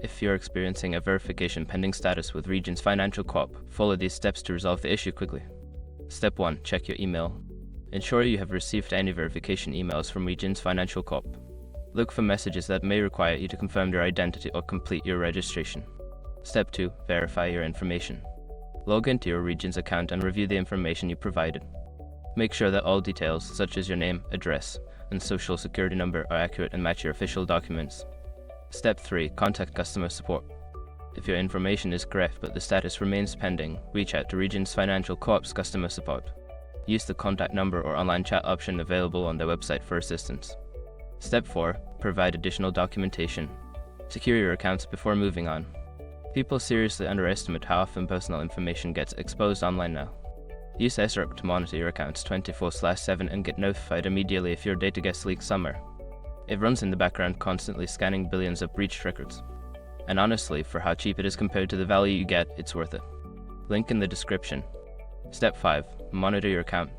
If you're experiencing a verification pending status with Regions Financial Corp, follow these steps to resolve the issue quickly. Step 1. Check your email. Ensure you have received any verification emails from Regions Financial Corp. Look for messages that may require you to confirm your identity or complete your registration. Step 2. Verify your information. Log into your Regions account and review the information you provided. Make sure that all details, such as your name, address, and social security number, are accurate and match your official documents. Step 3. Contact customer support. If your information is correct but the status remains pending, reach out to Regions Financial Corp's customer support. Use the contact number or online chat option available on their website for assistance. Step 4. Provide additional documentation. Secure your accounts before moving on. People seriously underestimate how often personal information gets exposed online now. Use SROC to monitor your accounts 24/7 and get notified immediately if your data gets leaked somewhere. It runs in the background, constantly scanning billions of breached records. And honestly, for how cheap it is compared to the value you get, it's worth it. Link in the description. Step 5. Monitor your account.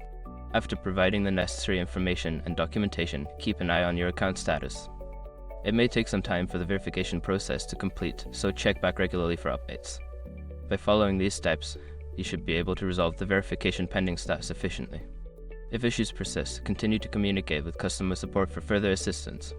After providing the necessary information and documentation, keep an eye on your account status. It may take some time for the verification process to complete, so check back regularly for updates. By following these steps, you should be able to resolve the verification pending status efficiently. If issues persist, continue to communicate with customer support for further assistance.